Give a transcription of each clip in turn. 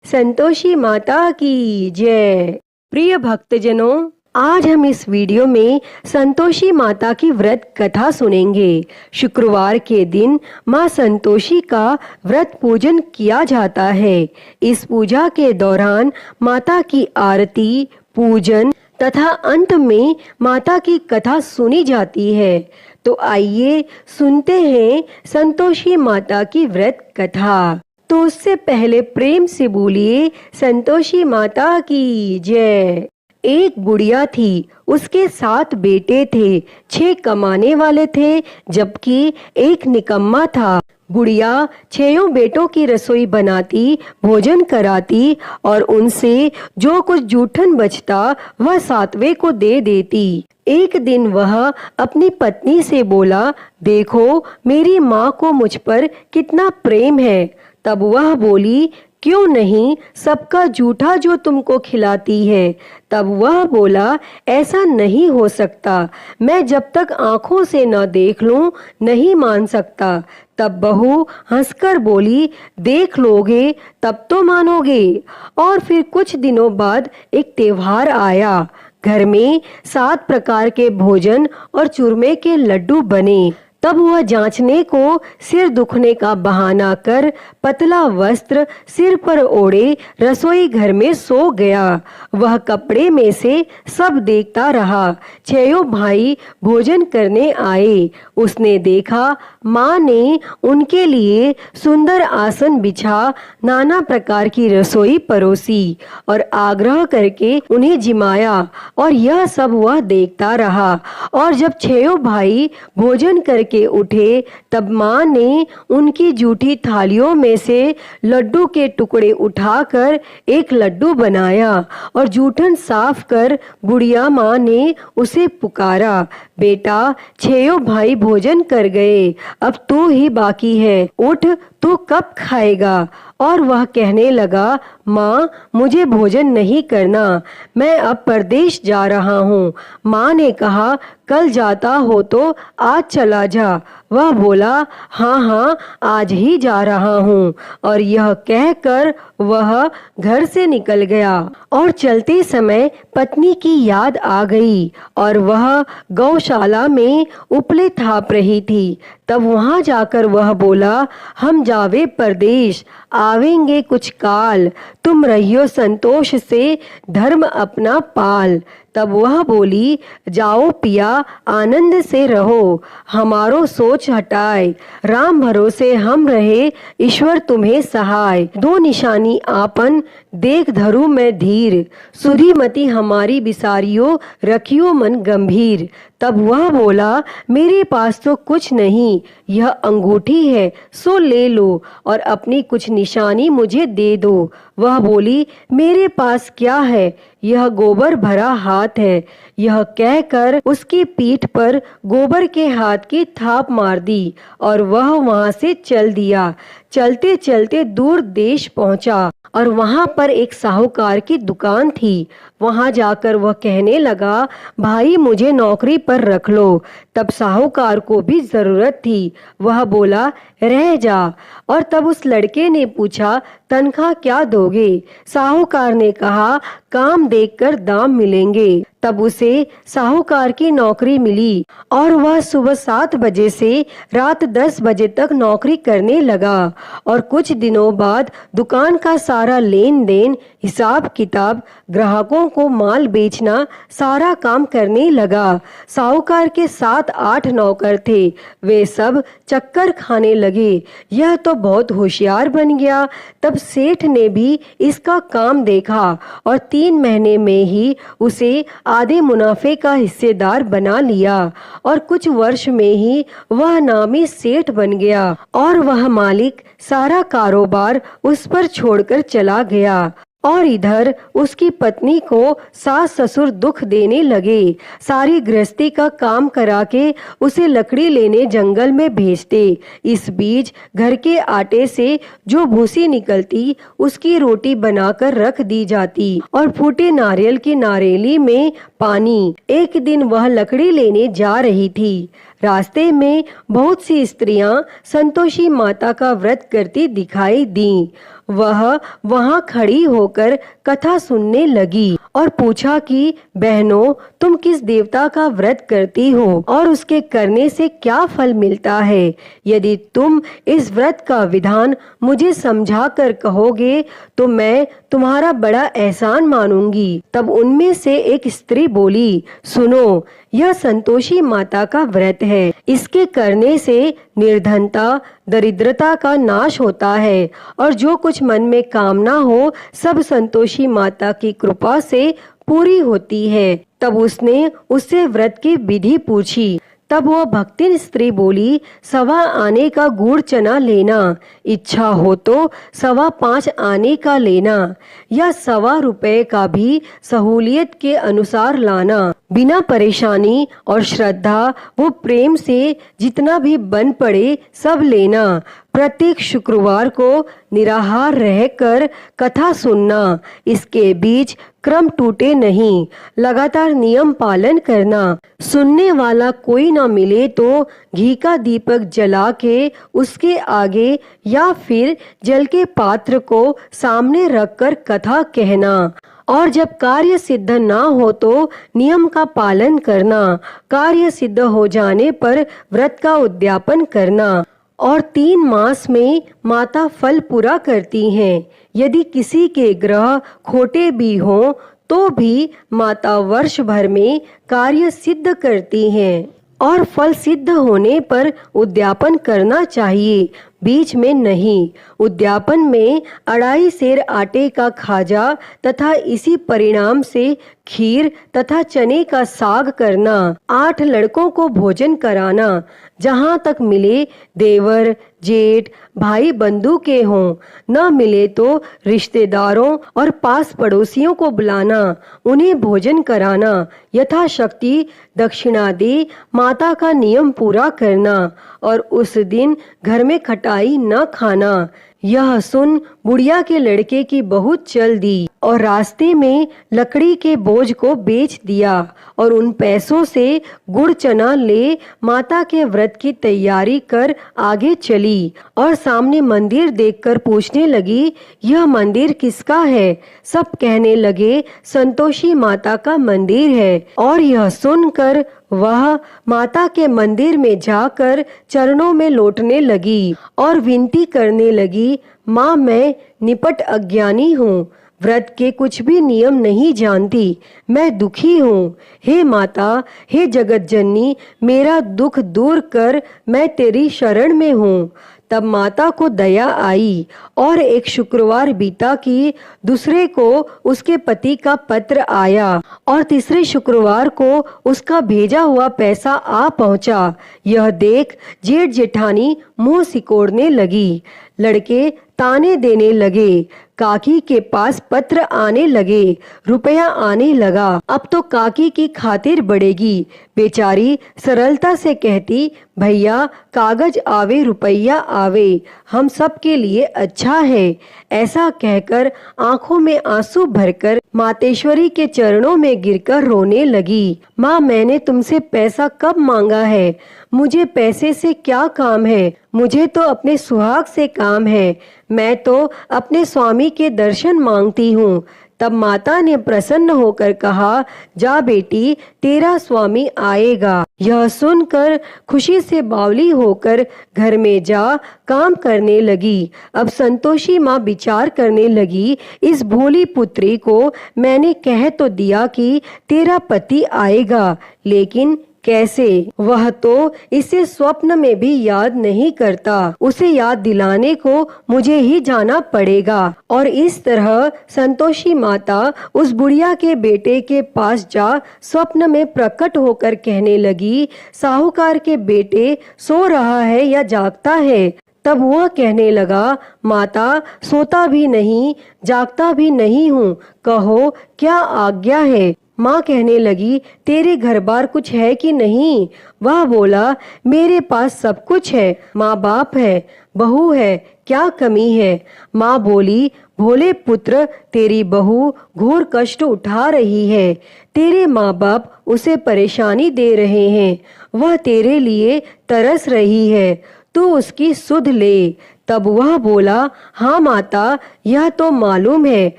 संतोषी माता की जय। प्रिय भक्तजनों, आज हम इस वीडियो में संतोषी माता की व्रत कथा सुनेंगे। शुक्रवार के दिन माँ संतोषी का व्रत पूजन किया जाता है। इस पूजा के दौरान माता की आरती, पूजन तथा अंत में माता की कथा सुनी जाती है। तो आइए सुनते हैं संतोषी माता की व्रत कथा। तो उससे पहले प्रेम से बोलिए संतोषी माता की जय। एक बुढ़िया थी, उसके 7 बेटे थे। 6 कमाने वाले थे जबकि एक निकम्मा था। बुढ़िया 6 बेटों की रसोई बनाती, भोजन कराती और उनसे जो कुछ जूठन बचता वह 7वें को दे देती। एक दिन वह अपनी पत्नी से बोला, देखो मेरी माँ को मुझ पर कितना प्रेम है। तब वह बोली, क्यों नहीं, सबका जूठा जो तुमको खिलाती है। तब वह बोला, ऐसा नहीं हो सकता, मैं जब तक आंखों से न देख लूं नहीं मान सकता। तब बहू हंसकर बोली, देख लोगे तब तो मानोगे। और फिर कुछ दिनों बाद एक त्योहार आया। घर में 7 प्रकार के भोजन और चूरमे के लड्डू बने। तब वह जांचने को सिर दुखने का बहाना कर पतला वस्त्र सिर पर ओढ़े रसोई घर में सो गया। वह कपड़े में से सब देखता रहा। 6 भाई भोजन करने आए। उसने देखा माँ ने उनके लिए सुंदर आसन बिछा नाना प्रकार की रसोई परोसी और आग्रह करके उन्हें जिमाया, और यह सब वह देखता रहा। और जब 6 भाई भोजन करके उठे तब माँ ने उनकी जूठी थालियों में से लड्डू के टुकड़े उठाकर एक लड्डू बनाया और जूठन साफ कर बुढ़िया माँ ने उसे पुकारा, बेटा 6 भाई भोजन कर गए, अब तू ही बाकी है, उठ तू कब खाएगा। और वह कहने लगा, माँ मुझे भोजन नहीं करना, मैं अब परदेश जा रहा हूँ। माँ ने कहा, कल जाता हो तो आज चला जा। वह बोला, हाँ हाँ आज ही जा रहा हूँ। और यह कहकर वह घर से निकल गया। और चलते समय पत्नी की याद आ गई और वह गौशाला में उपले थाप रही थी। तब वहां जाकर वह बोला, हम जावे परदेश, आवेंगे कुछ काल, तुम रहियो संतोष से धर्म अपना पाल। तब वह बोली, जाओ पिया आनंद से रहो, हमारो सोच हटाए, राम भरोसे हम रहे, ईश्वर तुम्हें सहाय। 2 निशानी आपन देख धरू मैं धीर, सुधीमती हमारी बिसारियो रखियो मन गंभीर। तब वह बोला, मेरे पास तो कुछ नहीं, यह अंगूठी है सो ले लो और अपनी कुछ निशानी मुझे दे दो। वह बोली, मेरे पास क्या है, यह गोबर भरा हाथ है। यह कहकर उसकी पीठ पर गोबर के हाथ की थाप मार दी और वह वहां से चल दिया। चलते चलते दूर देश पहुंचा और वहां पर एक साहूकार की दुकान थी। वहां जाकर वह कहने लगा, भाई मुझे नौकरी पर रख लो। तब साहूकार को भी जरूरत थी। वह बोला, रह जा। और तब उस लड़के ने पूछा, तनख्वाह क्या दोगे? साहूकार ने कहा, काम देखकर दाम मिलेंगे। तब उसे साहूकार की नौकरी मिली और वह सुबह 7 बजे से रात 10 बजे तक नौकरी करने लगा। और कुछ दिनों बाद दुकान का सारा लेन देन, हिसाब किताब, ग्राहकों को माल बेचना, सारा काम करने लगा। साहूकार के 7-8 नौकर थे, वे सब चक्कर खाने लगे। यह तो बहुत होशियार बन गया। तब सेठ ने भी इसका काम देखा और 3 महीने में ही उसे आधे मुनाफे का हिस्सेदार बना लिया और कुछ वर्ष में ही वह नामी सेठ बन गया और वह मालिक सारा कारोबार उस पर छोड़कर चला गया। और इधर उसकी पत्नी को सास ससुर दुख देने लगे। सारी गृहस्थी का काम करा के उसे लकड़ी लेने जंगल में भेजते। इस बीच घर के आटे से जो भूसी निकलती उसकी रोटी बनाकर रख दी जाती और फूटे नारियल की नारेली में पानी। एक दिन वह लकड़ी लेने जा रही थी। रास्ते में बहुत सी स्त्रियां संतोषी माता का व्रत करती दिखाई दी। वह वहां खड़ी होकर कथा सुनने लगी और पूछा कि बहनों, तुम किस देवता का व्रत करती हो और उसके करने से क्या फल मिलता है? यदि तुम इस व्रत का विधान मुझे समझा कर कहोगे तो मैं तुम्हारा बड़ा एहसान मानूंगी। तब उनमें से एक स्त्री बोली, सुनो, यह संतोषी माता का व्रत है। इसके करने से निर्धनता, दरिद्रता का नाश होता है और जो कुछ मन में कामना हो सब संतोषी माता की कृपा से पूरी होती है। तब उसने उससे व्रत की विधि पूछी। तब वह भक्तिन स्त्री बोली, 1.25 आने का गुड़ चना लेना, इच्छा हो तो 5.25 आने का लेना या 1.25 रुपए का भी सहूलियत के अनुसार लाना। बिना परेशानी और श्रद्धा वो प्रेम से जितना भी बन पड़े सब लेना। प्रत्येक शुक्रवार को निराहार रहकर कथा सुनना। इसके बीच क्रम टूटे नहीं, लगातार नियम पालन करना। सुनने वाला कोई ना मिले तो घी का दीपक जला के उसके आगे या फिर जल के पात्र को सामने रखकर कथा कहना। और जब कार्य सिद्ध ना हो तो नियम का पालन करना। कार्य सिद्ध हो जाने पर व्रत का उद्यापन करना। और 3 मास में माता फल पूरा करती हैं। यदि किसी के ग्रह खोटे भी हों तो भी माता वर्ष भर में कार्य सिद्ध करती हैं और फल सिद्ध होने पर उद्यापन करना चाहिए, बीच में नहीं। उद्यापन में 2.5 सेर आटे का खाजा तथा इसी परिणाम से खीर तथा चने का साग करना। 8 लड़कों को भोजन कराना। जहाँ तक मिले देवर, जेठ, भाई बंधु के हों, न मिले तो रिश्तेदारों और पास पड़ोसियों को बुलाना, उन्हें भोजन कराना। यथाशक्ति दक्षिणा दे माता का नियम पूरा करना और उस दिन घर में खटाई न खाना। यह सुन बुढ़िया के लड़के की बहुत चल दी और रास्ते में लकड़ी के बोझ को बेच दिया और उन पैसों से गुड़ चना ले माता के व्रत की तैयारी कर आगे चली और सामने मंदिर देखकर पूछने लगी, यह मंदिर किसका है? सब कहने लगे, संतोषी माता का मंदिर है। और यह सुनकर वह माता के मंदिर में जाकर चरणों में लौटने लगी और विनती करने लगी, माँ, मैं निपट अज्ञानी हूँ, व्रत के कुछ भी नियम नहीं जानती, मैं दुखी हूँ। हे माता, हे जगत जननी, मेरा दुख दूर कर, मैं तेरी शरण में हूँ। तब माता को दया आई और एक शुक्रवार बीता कि दूसरे को उसके पति का पत्र आया और तीसरे शुक्रवार को उसका भेजा हुआ पैसा आ पहुंचा। यह देख जेठ जेठानी मुंह सिकोड़ने लगी। लड़के ताने देने लगे। काकी के पास पत्र आने लगे, रुपया आने लगा। अब तो काकी की खातिर बढ़ेगी। बेचारी सरलता से कहती, भैया कागज आवे रुपया आवे, हम सब के लिए अच्छा है। ऐसा कहकर आंखों में आंसू भरकर मातेश्वरी के चरणों में गिरकर रोने लगी। माँ, मैंने तुमसे पैसा कब मांगा है? मुझे पैसे से क्या काम है? मुझे तो अपने सुहाग से काम है। मैं तो अपने स्वामी के दर्शन मांगती हूँ। तब माता ने प्रसन्न होकर कहा, जा बेटी, तेरा स्वामी आएगा। यह सुनकर खुशी से बावली होकर घर में जा काम करने लगी। अब संतोषी माँ विचार करने लगी, इस भोली पुत्री को मैंने कह तो दिया कि तेरा पति आएगा, लेकिन कैसे? वह तो इसे स्वप्न में भी याद नहीं करता। उसे याद दिलाने को मुझे ही जाना पड़ेगा। और इस तरह संतोषी माता उस बुढ़िया के बेटे के पास जा स्वप्न में प्रकट होकर कहने लगी, साहूकार के बेटे सो रहा है या जागता है? तब वह कहने लगा, माता, सोता भी नहीं जागता भी नहीं हूँ, कहो क्या आज्ञा है? माँ कहने लगी, तेरे घर बार कुछ है कि नहीं? वह बोला, मेरे पास सब कुछ है, माँ बाप है, बहू है, क्या कमी है? माँ बोली, भोले पुत्र, तेरी बहू घोर कष्ट उठा रही है। तेरे माँ बाप उसे परेशानी दे रहे हैं। वह तेरे लिए तरस रही है। तू उसकी सुध ले। तब वह बोला, हाँ माता, यह तो मालूम है,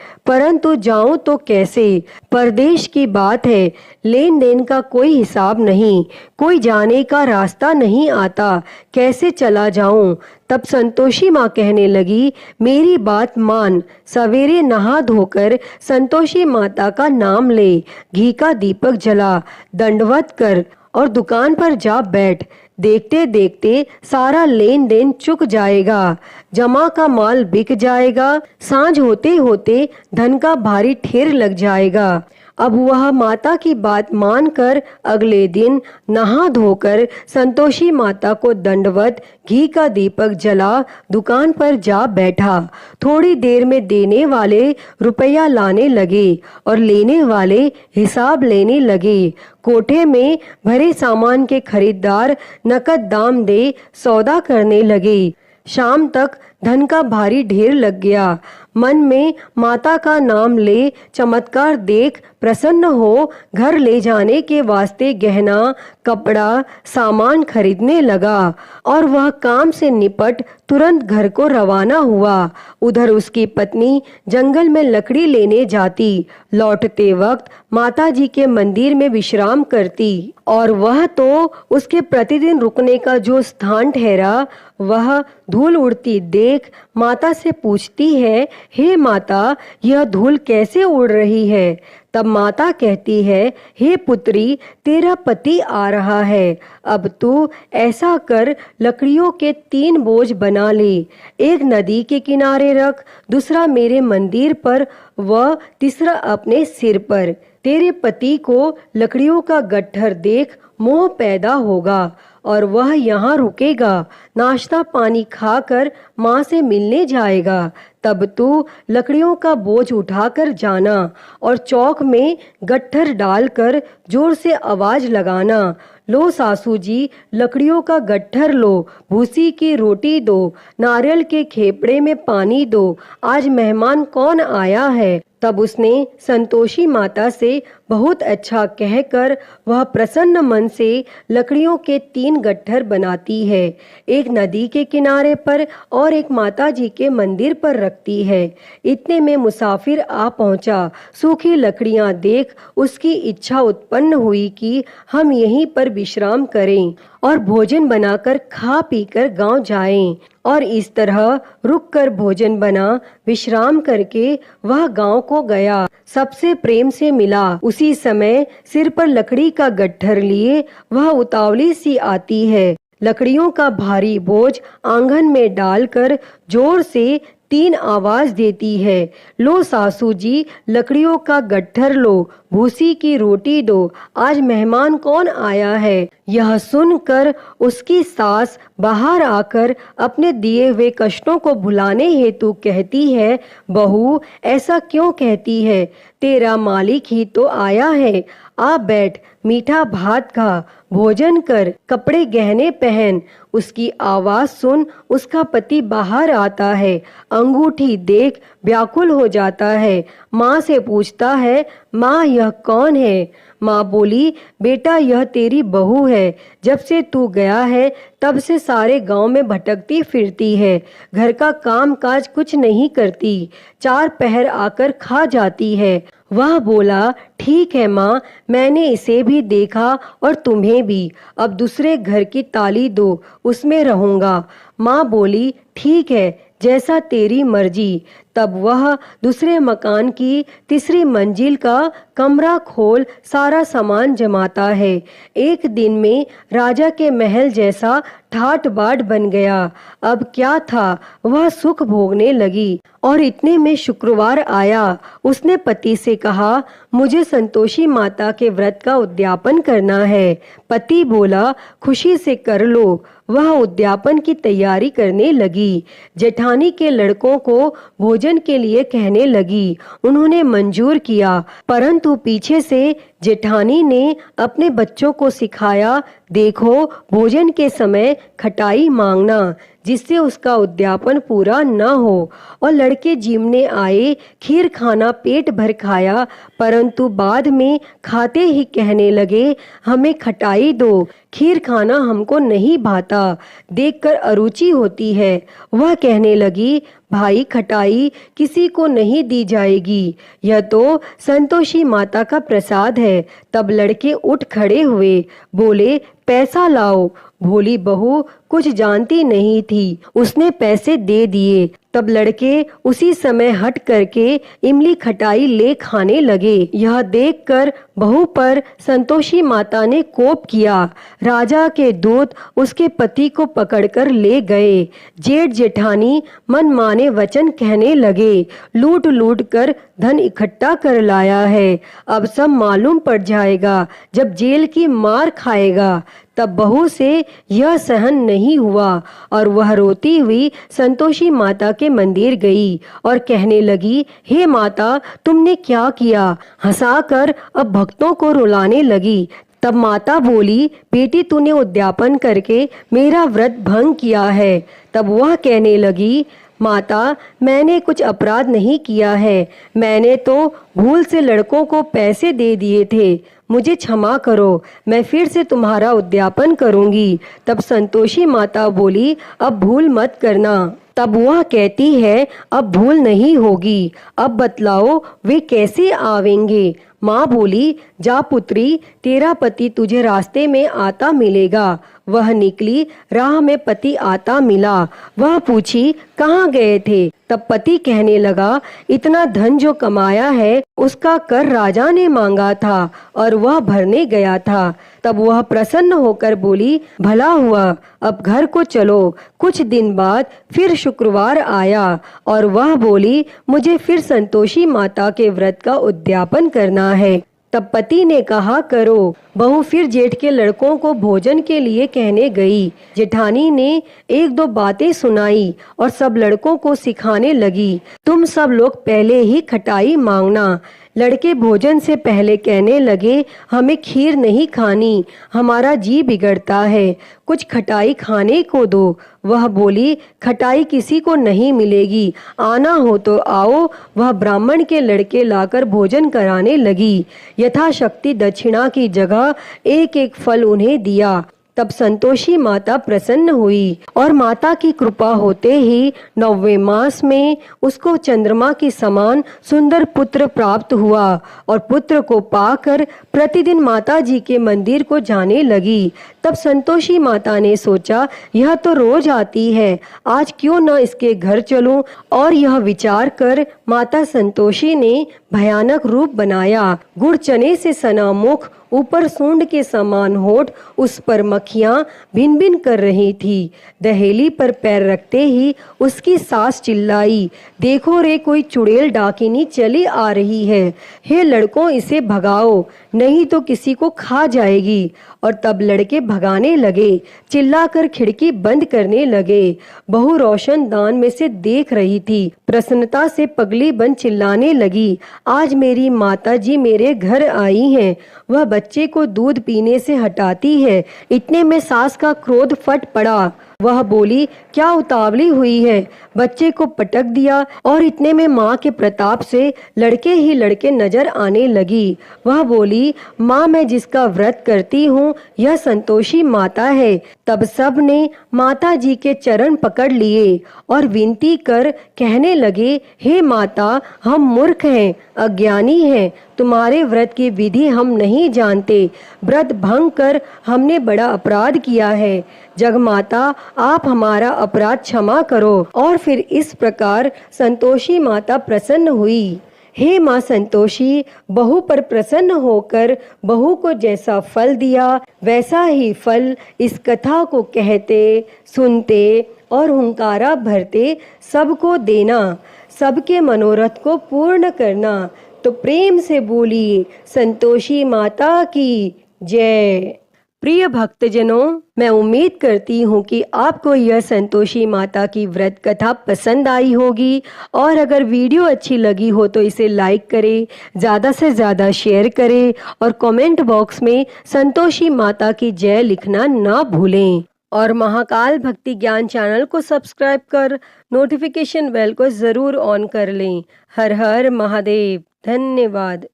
परंतु जाऊं तो कैसे? परदेश की बात है, लेन देन का कोई हिसाब नहीं, कोई जाने का रास्ता नहीं आता, कैसे चला जाऊं? तब संतोषी माँ कहने लगी, मेरी बात मान, सवेरे नहा धोकर संतोषी माता का नाम ले, घी का दीपक जला, दंडवत कर और दुकान पर जा बैठ। देखते देखते सारा लेन देन चुक जाएगा, जमा का माल बिक जाएगा, सांझ होते होते धन का भारी ढेर लग जाएगा। अब वह माता की बात मानकर अगले दिन नहा धोकर संतोषी माता को दंडवत, घी का दीपक जला, दुकान पर जा बैठा। थोड़ी देर में देने वाले रुपया लाने लगे और लेने वाले हिसाब लेने लगे। कोठे में भरे सामान के खरीदार नकद दाम दे सौदा करने लगे। शाम तक धन का भारी ढेर लग गया। मन में माता का नाम ले, चमत्कार देख प्रसन्न हो घर ले जाने के वास्ते गहना, कपड़ा, सामान खरीदने लगा और वह काम से निपट तुरंत घर को रवाना हुआ। उधर उसकी पत्नी जंगल में लकड़ी लेने जाती, लौटते वक्त माता जी के मंदिर में विश्राम करती और वह तो उसके प्रतिदिन रुकने का जो स्थान ठहरा, वह धूल उड़ती देख माता से पूछती है, हे माता, यह धूल कैसे उड़ रही है? तब माता कहती है, हे पुत्री, तेरा पति आ रहा है, अब तू ऐसा कर, लकड़ियों के 3 बोझ बना ले, एक नदी के किनारे रख, दूसरा मेरे मंदिर पर व तीसरा अपने सिर पर। तेरे पति को लकड़ियों का गट्ठर देख मोह पैदा होगा और वह यहाँ रुकेगा, नाश्ता पानी खाकर माँ से मिलने जाएगा। तब तू लकड़ियों का बोझ उठाकर जाना और चौक में गट्ठर डालकर जोर से आवाज लगाना, लो सासू जी, लकड़ियों का गट्ठर लो, भूसी की रोटी दो, नारियल के खेपड़े में पानी दो, आज मेहमान कौन आया है। तब उसने संतोषी माता से बहुत अच्छा कहकर वह प्रसन्न मन से लकड़ियों के 3 गट्ठर बनाती है, एक नदी के किनारे पर और एक माता जी के मंदिर पर रखती है। इतने में मुसाफिर आ पहुंचा। सूखी लकड़ियां देख उसकी इच्छा उत्पन्न हुई कि हम यहीं पर विश्राम करें और भोजन बनाकर खा पीकर गांव जाएं। और इस तरह रुककर भोजन बना, विश्राम करके वह गांव को गया, सबसे प्रेम से मिला। उसी समय सिर पर लकड़ी का गट्ठर लिए वह उतावली सी आती है, लकड़ियों का भारी बोझ आंगन में डालकर जोर से 3 आवाज देती है, लो सासू जी, लकड़ियों का गट्ठर लो, भूसी की रोटी दो, आज मेहमान कौन आया है। यह सुनकर उसकी सास बाहर आकर अपने दिए हुए कष्टों को भुलाने हेतु कहती है, बहू, ऐसा क्यों कहती है? तेरा मालिक ही तो आया है, आ बैठ, मीठा भात खा, भोजन कर, कपड़े गहने पहन। उसकी आवाज सुन उसका पति बाहर आता है, अंगूठी देख व्याकुल हो जाता है। माँ से पूछता है, माँ यह कौन है? माँ बोली, बेटा यह तेरी बहू है, जब से तू गया है तब से सारे गांव में भटकती फिरती है, घर का काम काज कुछ नहीं करती, 4 पहर आकर खा जाती है। वह बोला, ठीक है माँ, मैंने इसे भी देखा और तुम्हें भी, अब दूसरे घर की ताली दो, उसमें रहूंगा। माँ बोली, ठीक है, जैसा तेरी मर्जी। तब वह दूसरे मकान की 3री मंजिल का कमरा खोल सारा सामान जमाता है। एक दिन में राजा के महल जैसा ठाट बाट बन गया। अब क्या था, वह सुख भोगने लगी। और इतने में शुक्रवार आया। उसने पति से कहा, मुझे संतोषी माता के व्रत का उद्यापन करना है। पति बोला, खुशी से कर लो। वह उद्यापन की तैयारी करने लगी। जेठानी के लड़कों को भोजन के लिए कहने लगी। उन्होंने मंजूर किया, परंतु पीछे से जेठानी ने अपने बच्चों को सिखाया, देखो भोजन के समय खटाई मांगना। जिससे उसका उद्यापन पूरा न हो। और लड़के जिमने आए, खीर खाना पेट भर खाया, परंतु बाद में खाते ही कहने लगे, हमें खटाई दो, खीर खाना हमको नहीं भाता, देखकर अरुचि होती है। वह कहने लगी, भाई खटाई किसी को नहीं दी जाएगी, यह तो संतोषी माता का प्रसाद है। तब लड़के उठ खड़े हुए, बोले, पैसा लाओ। भोली बहू कुछ जानती नहीं थी, उसने पैसे दे दिए। तब लड़के उसी समय हट करके इमली खटाई ले खाने लगे। यह देखकर बहू पर संतोषी माता ने कोप किया। राजा के दूत उसके पति को पकड़कर ले गए। जेठ जेठानी मनमाने वचन कहने लगे, लूट लूट कर धन इकट्ठा कर लाया है, अब सब मालूम पड़ जाएगा जब जेल की मार खाएगा। तब बहू से यह सहन नहीं हुआ और वह रोती हुई संतोषी माता के मंदिर गई और कहने लगी, हे माता, तुमने क्या किया? हंसाकर अब भक्तों को रुलाने लगी। तब माता बोली, बेटी तूने उद्यापन करके मेरा व्रत भंग किया है। तब वह कहने लगी, माता, मैंने कुछ अपराध नहीं किया है, मैंने तो भूल से लड़कों को पैसे दे दिए थे, मुझे क्षमा करो, मैं फिर से तुम्हारा उद्यापन करूंगी। तब संतोषी माता बोली, अब भूल मत करना। तब वह कहती है, अब भूल नहीं होगी, अब बतलाओ वे कैसे आवेंगे? माँ बोली, जा पुत्री, तेरा पति तुझे रास्ते में आता मिलेगा। वह निकली, राह में पति आता मिला। वह पूछी, कहाँ गए थे? तब पति कहने लगा, इतना धन जो कमाया है उसका कर राजा ने मांगा था और वह भरने गया था। तब वह प्रसन्न होकर बोली, भला हुआ, अब घर को चलो। कुछ दिन बाद फिर शुक्रवार आया और वह बोली, मुझे फिर संतोषी माता के व्रत का उद्यापन करना है। तब पति ने कहा, करो। बहू फिर जेठ के लड़कों को भोजन के लिए कहने गई। जेठानी ने एक दो बातें सुनाई और सब लड़कों को सिखाने लगी, तुम सब लोग पहले ही खटाई मांगना। लड़के भोजन से पहले कहने लगे, हमें खीर नहीं खानी, हमारा जी बिगड़ता है, कुछ खटाई खाने को दो। वह बोली, खटाई किसी को नहीं मिलेगी, आना हो तो आओ। वह ब्राह्मण के लड़के लाकर भोजन कराने लगी। यथाशक्ति दक्षिणा की जगह एक एक फल उन्हें दिया। तब संतोषी माता प्रसन्न हुई और माता की कृपा होते ही 9वें मास में उसको चंद्रमा के समान सुंदर पुत्र प्राप्त हुआ और पुत्र को पाकर प्रतिदिन माता जी के मंदिर को जाने लगी। तब संतोषी माता ने सोचा, यह तो रोज आती है, आज क्यों न इसके घर चलूं। और यह विचार कर माता संतोषी ने भयानक रूप बनाया। गुड़ चने से सना मुख, ऊपर सूंड के समान होठ, उस पर मक्खियां भिन भिन कर रही थी। दहेली पर पैर रखते ही उसकी सास चिल्लाई, देखो रे, कोई चुड़ैल डाकिनी चली आ रही है, हे लड़कों इसे भगाओ, नहीं तो किसी को खा जाएगी। और तब लड़के भगाने लगे, चिल्लाकर खिड़की बंद करने लगे। बहू रोशनदान में से देख रही थी, प्रसन्नता से पगली बन चिल्लाने लगी, आज मेरी माता जी मेरे घर आई हैं। वह बच्चे को दूध पीने से हटाती है। इतने में सास का क्रोध फट पड़ा। वह बोली, क्या उतावली हुई है? बच्चे को पटक दिया और इतने में माँ के प्रताप से लड़के ही लड़के नजर आने लगी। वह बोली, माँ, मैं जिसका व्रत करती हूँ यह संतोषी माता है। तब सब ने माता जी के चरण पकड़ लिए और विनती कर कहने लगे, हे माता, हम मूर्ख हैं, अज्ञानी हैं, तुम्हारे व्रत की विधि हम नहीं जानते, व्रत भंग कर हमने बड़ा अपराध किया है। जगमाता, आप हमारा अपराध क्षमा करो। और फिर इस प्रकार संतोषी माता प्रसन्न हुई। हे माँ संतोषी, बहू पर प्रसन्न होकर बहू को जैसा फल दिया वैसा ही फल इस कथा को कहते, सुनते और हुंकारा भरते सबको देना, सबके मनोरथ को पूर्ण करना। तो प्रेम से बोलिए, संतोषी माता की जय। प्रिय भक्तजनों, मैं उम्मीद करती हूँ कि आपको यह संतोषी माता की व्रत कथा पसंद आई होगी और अगर वीडियो अच्छी लगी हो तो इसे लाइक करें, ज़्यादा से ज़्यादा शेयर करें और कमेंट बॉक्स में संतोषी माता की जय लिखना ना भूलें। और महाकाल भक्ति ज्ञान चैनल को सब्सक्राइब कर नोटिफिकेशन बेल को ज़रूर ऑन कर लें। हर हर महादेव। धन्यवाद।